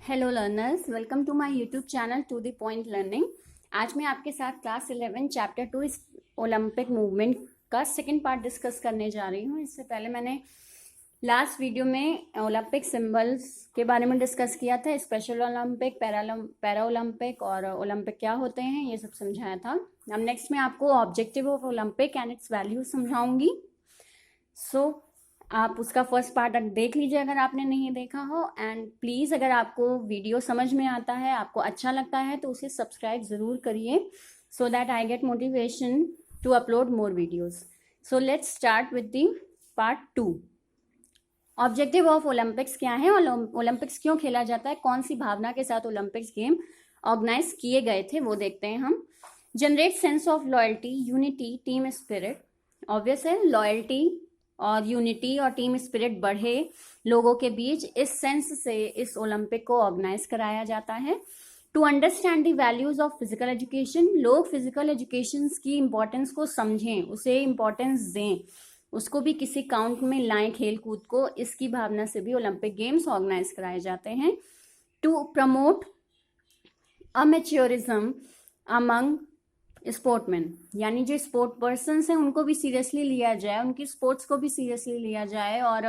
Hello learners, welcome to my YouTube channel to the point learning. आज मैं आपके साथ क्लास 11 चैप्टर 2 इस ओलंपिक मूवमेंट का सेकंड पार्ट डिस्कस करने जा रही हूँ। इससे पहले मैंने लास्ट वीडियो में ओलंपिक सिंबल्स के बारे में डिस्कस किया था। स्पेशल ओलंपिक, पैरा ओलंपिक और ओलंपिक क्या होते हैं ये सब समझाया था। अब नेक्स्ट में आपको objective of Olympic and it's value समझाऊंगी। सो आप उसका फर्स्ट पार्ट देख लीजिए अगर आपने नहीं देखा हो। एंड प्लीज़ अगर आपको वीडियो समझ में आता है, आपको अच्छा लगता है तो उसे सब्सक्राइब ज़रूर करिए so that I get motivation to upload more videos. So let's start with the part 2। Objective of Olympics क्या है, ओलंपिक्स क्यों खेला जाता है, कौन सी भावना के साथ ओलंपिक्स गेम ऑर्गेनाइज किए गए थे वो देखते हैं हम। Generate sense of loyalty, unity, team spirit. Obvious है, लॉयल्टी और यूनिटी और टीम स्पिरिट बढ़े लोगों के बीच, इस सेंस से इस ओलंपिक को ऑर्गेनाइज कराया जाता है। To understand the values of physical education, लोग फिजिकल एजुकेशन की इंपॉर्टेंस को समझें, उसे इंपॉर्टेंस दें, उसको भी किसी काउंट में लाएं खेल कूद को, इसकी भावना से भी ओलंपिक गेम्स ऑर्गेनाइज कराए जाते हैं। टू प्रमोट अमेच्योरिज्म अमंग स्पोर्टमैन, यानी जो स्पोर्ट पर्सन हैं उनको भी सीरियसली लिया जाए, उनकी स्पोर्ट्स को भी सीरियसली लिया जाए और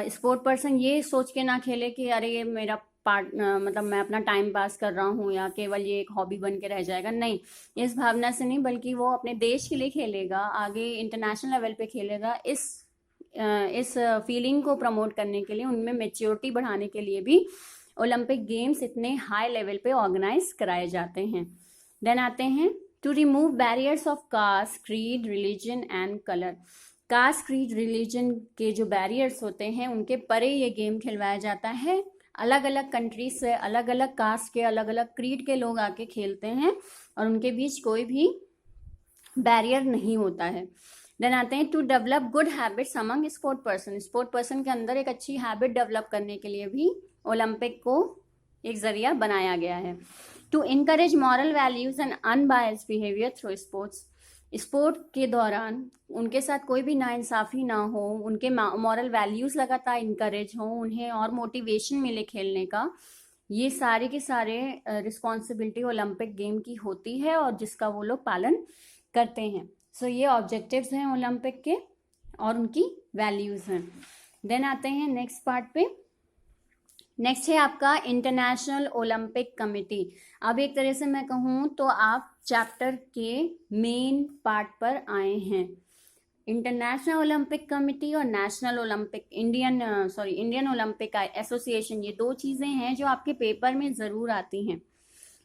स्पोर्ट पर्सन ये सोच के ना खेले कि अरे ये मेरा मतलब मैं अपना टाइम पास कर रहा हूँ या केवल ये एक हॉबी बन के रह जाएगा। नहीं, इस भावना से नहीं, बल्कि वो अपने देश के लिए खेलेगा, आगे इंटरनेशनल लेवल पे खेलेगा। इस फीलिंग को प्रमोट करने के लिए, उनमें मेच्योरिटी बढ़ाने के लिए भी ओलंपिक गेम्स इतने हाई लेवल पे ऑर्गेनाइज कराए जाते हैं। देन आते हैं to remove barriers of caste, creed, religion and colour. Caste, creed, religion के जो बैरियर्स होते हैं उनके परे ये गेम खिलवाया जाता है। अलग अलग कंट्री से अलग अलग कास्ट के, अलग अलग क्रीड के लोग आके खेलते हैं और उनके बीच कोई भी बैरियर नहीं होता है। देन आते हैं to develop good habits among sport person. Sport person के अंदर एक अच्छी हैबिट डेवलप करने के लिए भी ओलंपिक को एक जरिया बनाया गया है। To encourage moral values and unbiased behaviour through sports. Sport के दौरान उनके साथ कोई भी नाइंसाफी ना हो, उनके मॉरल वैल्यूज लगातार इनकरेज हो, उन्हें और मोटिवेशन मिले खेलने का। ये सारे के सारे रिस्पॉन्सिबिलिटी ओलंपिक गेम की होती है और जिसका वो लोग पालन करते हैं। सो ये ऑब्जेक्टिव्स हैं ओलंपिक के और उनकी वैल्यूज हैं। देन आते हैं नेक्स्ट पार्ट पे। नेक्स्ट है आपका इंटरनेशनल ओलंपिक कमेटी। अब एक तरह से मैं कहूँ तो आप चैप्टर के मेन पार्ट पर आए हैं। इंटरनेशनल ओलंपिक कमेटी और national Olympic Indian Olympic association, ये दो चीज़ें हैं जो आपके पेपर में ज़रूर आती हैं।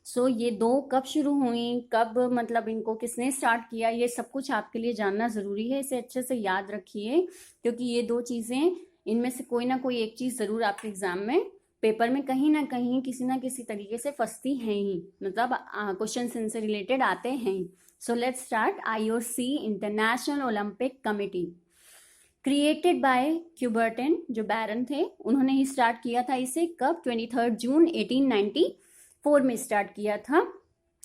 सो ये दो कब शुरू हुई, कब मतलब इनको किसने स्टार्ट किया, ये सब कुछ आपके लिए जानना ज़रूरी है। इसे अच्छे से याद रखिए क्योंकि ये दो चीज़ें, इनमें से कोई ना कोई एक चीज़ ज़रूर आपके एग्जाम में, पेपर में कहीं ना कहीं किसी ना किसी तरीके से फंसती हैं ही, मतलब क्वेश्चन इनसे रिलेटेड आते हैं ही। So let's start. IOC, international Olympic committee, created by Coubertin, जो बैरन थे, उन्होंने ही स्टार्ट किया था इसे। कब? 23 जून 1894 में स्टार्ट किया था।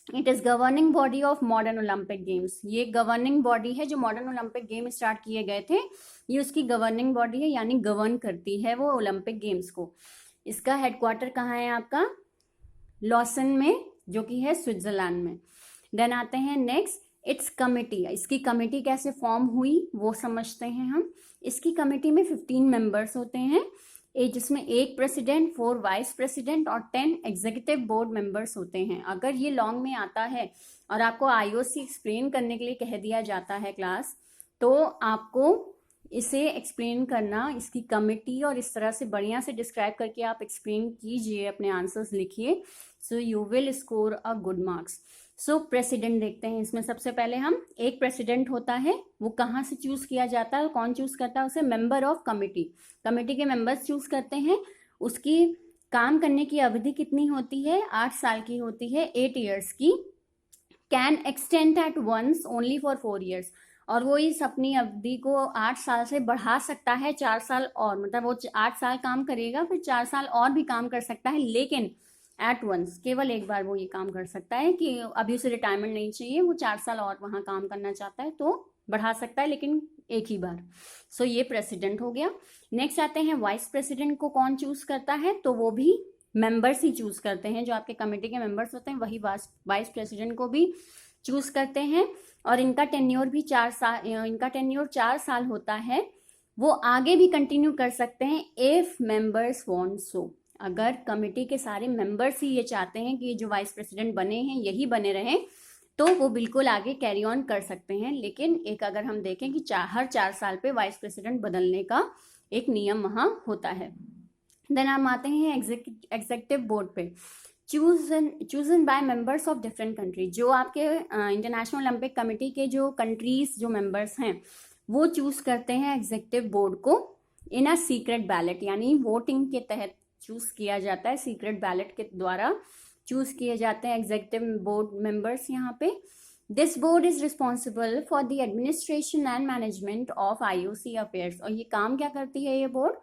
It is governing body of modern Olympic games. ये गवर्निंग बॉडी है, जो मॉडर्न ओलंपिक गेम स्टार्ट किए गए थे ये उसकी गवर्निंग बॉडी है, यानी गवर्न करती है वो ओलंपिक गेम्स को। इसका हेडक्वार्टर कहाँ है आपका? लॉसन में, जो कि है स्विट्जरलैंड में। देन आते हैं नेक्स्ट, इट्स कमेटी। इसकी कमेटी कैसे फॉर्म हुई वो समझते हैं हम। इसकी कमेटी में 15 मेंबर्स होते हैं, जिसमें एक प्रेसिडेंट, 4 वाइस प्रेसिडेंट और 10 एग्जीक्यूटिव बोर्ड मेंबर्स होते हैं। अगर ये लॉन्ग में आता है और आपको IOC एक्सप्लेन करने के लिए कह दिया जाता है क्लास, तो आपको इसे एक्सप्लेन करना, इसकी कमेटी, और इस तरह से बढ़िया से डिस्क्राइब करके आप एक्सप्लेन कीजिए, अपने आंसर्स लिखिए, so you will score a good marks. So president देखते हैं इसमें। सबसे पहले हम, एक प्रेसिडेंट होता है, वो कहाँ से चूज किया जाता है, कौन चूज करता है उसे? Member of committee. कमेटी के मेंबर्स चूज करते हैं। उसकी काम करने की अवधि कितनी होती है? 8 साल की होती है, 8 ईयर्स की। Can extend at once only for 4 years. और वो इस अपनी अवधि को 8 साल से बढ़ा सकता है 4 साल और, मतलब वो 8 साल काम करेगा, फिर 4 साल और भी काम कर सकता है, लेकिन एट वंस, केवल एक बार वो ये काम कर सकता है कि अभी उसे रिटायरमेंट नहीं चाहिए, वो 4 साल और वहाँ काम करना चाहता है तो बढ़ा सकता है, लेकिन एक ही बार। सो ये प्रेसिडेंट हो गया। नेक्स्ट आते हैं वाइस प्रेसिडेंट को कौन चूज करता है, तो वो भी मेंबर्स ही चूज करते हैं, जो आपके कमेटी के मेंबर्स होते हैं वही वाइस प्रेसिडेंट को भी चूज करते हैं। और इनका टेन्योर भी 4 साल होता है। वो आगे भी कंटिन्यू कर सकते हैं इफ मेंबर्स वांट सो। अगर कमेटी के सारे मेंबर्स ही ये चाहते हैं कि जो वाइस प्रेसिडेंट बने हैं यही बने रहें, तो वो बिल्कुल आगे कैरी ऑन कर सकते हैं। लेकिन एक अगर हम देखें कि हर 4 साल पे वाइस प्रेसिडेंट बदलने का एक नियम वहां होता है। देन हम आते हैं एग्जीक्यूटिव बोर्ड पे। Chosen bye members of different country. जो आपके इंटरनेशनल ओलंपिक कमेटी के जो कंट्रीज जो मेंबर्स हैं वो चूज करते हैं एग्जीक्यूटिव बोर्ड को इन अ सीक्रेट बैलेट, यानी वोटिंग के तहत चूज किया जाता है। सीक्रेट बैलेट के द्वारा चूज किए जाते हैं एग्जीक्यूटिव बोर्ड मेंबर्स यहाँ पे। This board is responsible for the administration and management of IOC affairs. और ये काम क्या करती है ये बोर्ड?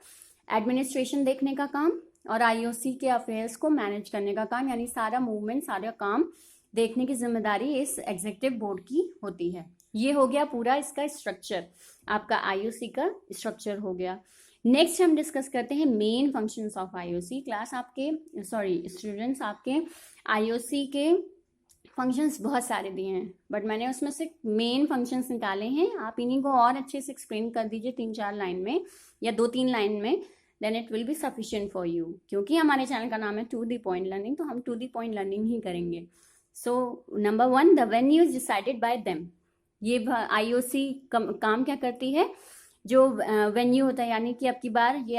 एडमिनिस्ट्रेशन देखने का काम और IOC के अफेयर्स को मैनेज करने का काम, यानी सारा मूवमेंट सारा काम देखने की जिम्मेदारी इस एग्जीक्यूटिव बोर्ड की होती है। ये हो गया पूरा इसका स्ट्रक्चर, आपका IOC का स्ट्रक्चर हो गया। नेक्स्ट हम डिस्कस करते हैं main functions of IOC। Students आपके IOC के फंक्शंस बहुत सारे दिए हैं, बट मैंने उसमें से मेन फंक्शंस निकाले हैं। आप इन्हीं को और अच्छे से एक्सप्लेन कर दीजिए 3-4 लाइन में या 2-3 लाइन में, then it will be sufficient for you. क्योंकि हमारे चैनल का नाम है टू द पॉइंट लर्निंग, तो हम टू द पॉइंट लर्निंग ही करेंगे। So number 1, the venue is decided by them. ये IOC काम क्या करती है? जो वेन्यू होता है, यानी कि अब की बार ये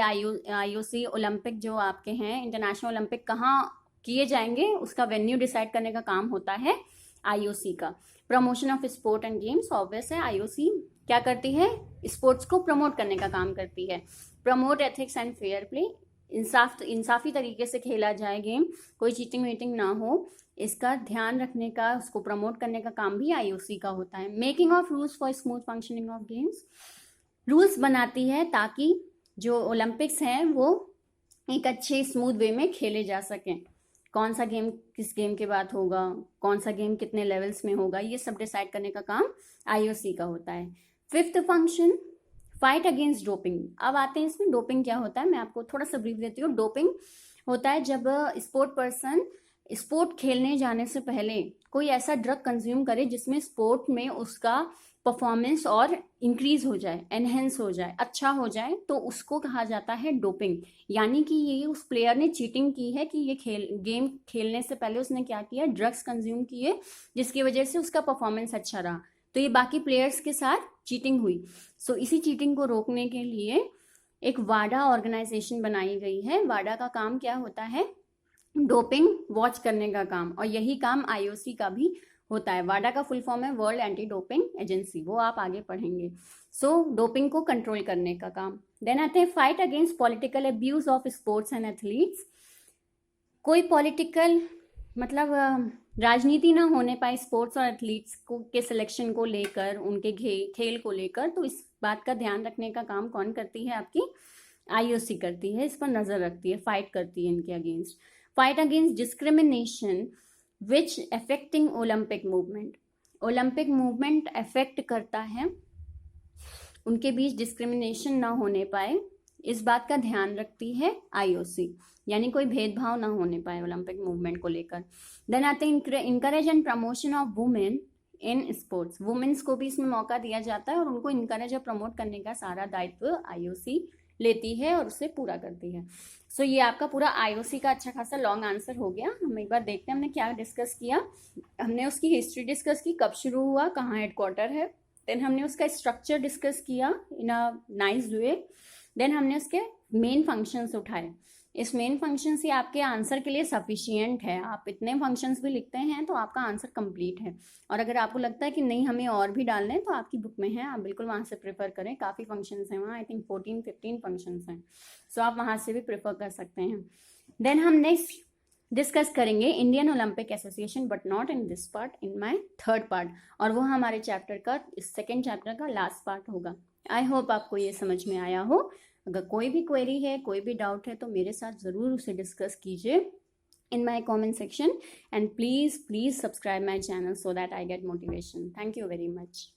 IOC ओलंपिक जो आपके हैं इंटरनेशनल ओलंपिक कहाँ किए जाएंगे उसका वेन्यू डिसाइड करने का काम होता है IOC का। Promotion of sport and games, obvious है IOC क्या करती है? स्पोर्ट्स को प्रमोट करने का काम करती है। Promote ethics and fair play, इंसाफी तरीके से खेला जाए गेम, कोई चीटिंग वीटिंग ना हो, इसका ध्यान रखने का, उसको प्रमोट करने का काम भी IOC का होता है। Making of rules for smooth functioning of games, rules बनाती है ताकि जो ओलंपिक्स हैं वो एक अच्छे स्मूथ वे में खेले जा सकें। कौन सा गेम किस गेम के बाद होगा, कौन सा गेम कितने लेवल्स में होगा, ये सब डिसाइड करने का काम IOC का होता है। 5th function, fight against doping. अब आते हैं इसमें डोपिंग क्या होता है, मैं आपको थोड़ा सा ब्रीफ देती हूँ। डोपिंग होता है जब स्पोर्ट पर्सन स्पोर्ट खेलने जाने से पहले कोई ऐसा ड्रग कंज्यूम करे जिसमें स्पोर्ट में उसका परफॉर्मेंस और इंक्रीज हो जाए, एनहेंस हो जाए, अच्छा हो जाए, तो उसको कहा जाता है डोपिंग। यानी कि ये उस प्लेयर ने चीटिंग की है कि ये गेम खेलने से पहले उसने क्या किया? ड्रग्स कंज्यूम किए, जिसकी वजह से उसका परफॉर्मेंस अच्छा रहा, तो ये बाकी प्लेयर्स के साथ चीटिंग हुई। सो इसी चीटिंग को रोकने के लिए एक वाडा ऑर्गेनाइजेशन बनाई गई है। वाडा का काम क्या होता है? डोपिंग वॉच करने का काम, और यही काम IOC का भी होता है। वाडा का फुल फॉर्म है वर्ल्ड एंटी डोपिंग एजेंसी, वो आप आगे पढ़ेंगे। सो डोपिंग को कंट्रोल करने का काम। देन आते हैं fight against political abuse of sports and athletes. कोई पॉलिटिकल मतलब राजनीति ना होने पाए स्पोर्ट्स और एथलीट्स को के सिलेक्शन को लेकर, उनके खेल को लेकर, तो इस बात का ध्यान रखने का काम कौन करती है? आपकी IOC करती है, इस पर नजर रखती है, फाइट करती है इनके against. Fight against discrimination which affecting Olympic movement. Olympic movement affect करता है, उनके बीच डिस्क्रिमिनेशन ना होने पाए, इस बात का ध्यान रखती है IOC, यानी कोई भेदभाव ना होने पाए ओलंपिक मूवमेंट को लेकर। देन आते हैं encourage and promotion of women in sports. Women's को भी इसमें मौका दिया जाता है और उनको इनकरेज और प्रमोट करने का सारा दायित्व IOC लेती है और उसे पूरा करती है। सो ये आपका पूरा IOC का अच्छा खासा लॉन्ग आंसर हो गया। हम एक बार देखते हैं हमने क्या डिस्कस किया। हमने उसकी हिस्ट्री डिस्कस की, कब शुरू हुआ, कहाँ हेडक्वार्टर है। देन हमने उसका स्ट्रक्चर डिस्कस किया इन अ नाइस वे। देन हमने उसके मेन फंक्शंस उठाए। इस मेन फंक्शन से आपके आंसर के लिए सफिशियंट है। आप इतने फंक्शंस भी लिखते हैं तो आपका आंसर कंप्लीट है। और अगर आपको लगता है कि नहीं हमें और भी डालने हैं, तो आपकी बुक में है, आप बिल्कुल वहाँ से प्रेफर करें। काफ़ी फंक्शंस हैं वहाँ, आई थिंक 14-15 फंक्शंस हैं। सो आप वहाँ से भी प्रेफर कर सकते हैं। देन हम नेक्स्ट डिस्कस करेंगे Indian Olympic association, but not in this part, in my 3rd part, और वो हमारे चैप्टर का, इस 2nd चैप्टर का लास्ट पार्ट होगा। आई होप आपको ये समझ में आया हो। अगर कोई भी क्वेरी है, कोई भी डाउट है, तो मेरे साथ ज़रूर उसे डिस्कस कीजिए in my comment section, and please subscribe my channel so that I get motivation. Thank you very much.